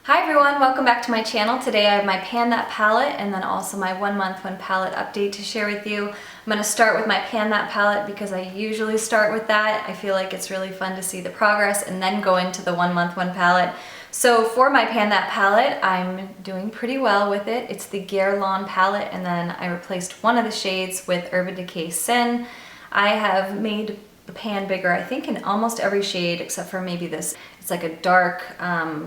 Hi everyone, welcome back to my channel. Today I have my Pan That palette and then also my 1 month 1 palette update to share with you. I'm going to start with my Pan That palette because I usually start with that. I feel like it's really fun to see the progress and then go into the 1 month 1 palette. So for my Pan That palette, I'm doing pretty well with it. It's the Guerlain palette and then I replaced one of the shades with Decay Sin. I have made the pan bigger, I think in almost every shade except for maybe this. It's like a dark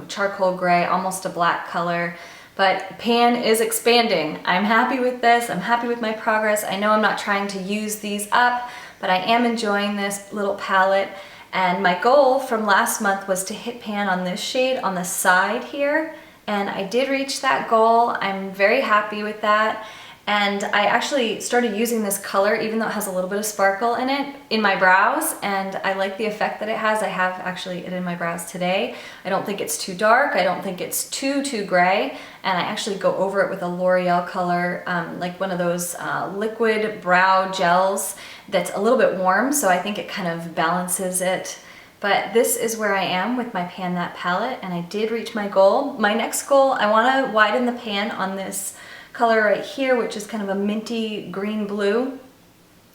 charcoal gray, almost a black color, but pan is expanding. I'm happy with this. I'm happy with my progress. I know I'm not trying to use these up, but I am enjoying this little palette. And my goal from last month was to hit pan on this shade on the side here, and I did reach that goal. I'm very happy with that. And I actually started using this color, even though it has a little bit of sparkle in it, in my brows, and I like the effect that it has. I have actually it in my brows today. I don't think it's too dark, I don't think it's too gray, and I actually go over it with a L'Oreal color, like one of those liquid brow gels that's a little bit warm, so I think it kind of balances it. But this is where I am with my Pan That palette, and I did reach my goal. My next goal, I want to widen the pan on this color right here, which is kind of a minty green blue,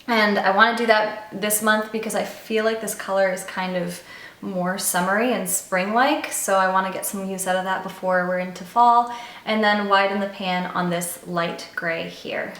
and I want to do that this month because I feel like this color is kind of more summery and spring-like, so I want to get some use out of that before we're into fall, and then widen the pan on this light gray here.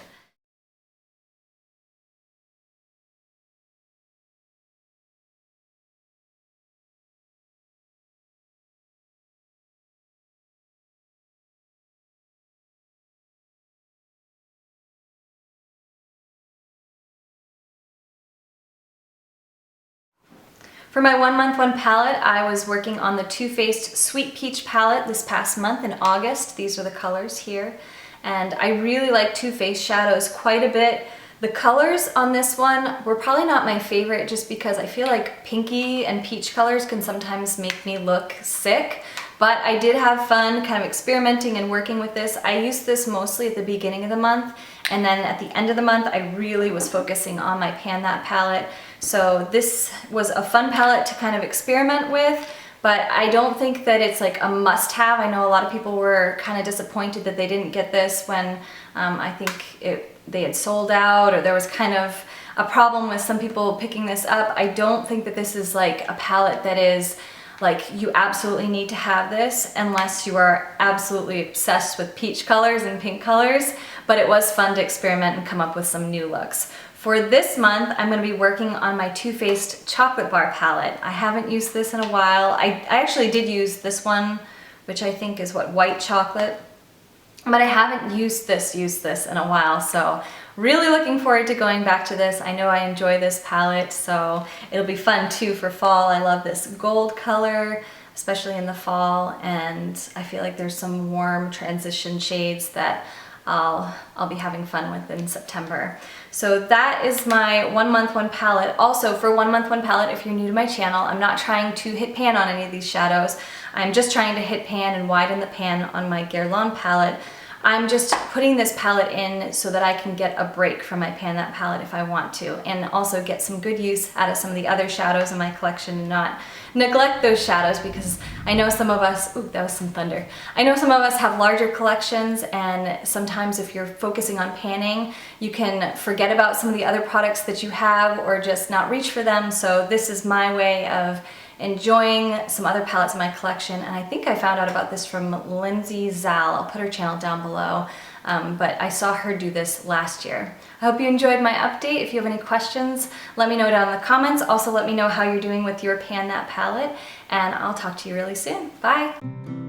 For my 1 month 1 palette, I was working on the Too Faced Sweet Peach palette this past month in August. These are the colors here. And I really like Too Faced shadows quite a bit. The colors on this one were probably not my favorite just because I feel like pinky and peach colors can sometimes make me look sick. But I did have fun kind of experimenting and working with this. I used this mostly at the beginning of the month, and then at the end of the month I really was focusing on my Pan That palette. So this was a fun palette to kind of experiment with, but I don't think that it's like a must-have. I know a lot of people were kind of disappointed that they didn't get this when I think they had sold out, or there was kind of a problem with some people picking this up. I don't think that this is like a palette that is like you absolutely need to have this unless you are absolutely obsessed with peach colors and pink colors, but it was fun to experiment and come up with some new looks. For this month, I'm going to be working on my Too Faced Chocolate Bar palette. I haven't used this in a while. I actually did use this one, which I think is what, white chocolate, but I haven't used this in a while, so really looking forward to going back to this. I know I enjoy this palette, so it'll be fun too for fall. I love this gold color, especially in the fall, and I feel like there's some warm transition shades that I'll be having fun with in September. So that is my 1 month 1 palette. Also for 1 month 1 palette, if you're new to my channel, I'm not trying to hit pan on any of these shadows. I'm just trying to hit pan and widen the pan on my Guerlain palette. I'm just putting this palette in so that I can get a break from my Pan That palette if I want to, and also get some good use out of some of the other shadows in my collection and not neglect those shadows, because I know some of us, ooh, that was some thunder. I know some of us have larger collections, and sometimes if you're focusing on panning, you can forget about some of the other products that you have or just not reach for them. So this is my way of enjoying some other palettes in my collection, and I think I found out about this from Lindsay Zal. I'll put her channel down below, but I saw her do this last year. I hope you enjoyed my update. If you have any questions, let me know down in the comments. Also let me know how you're doing with your Pan That palette, and I'll talk to you really soon. Bye!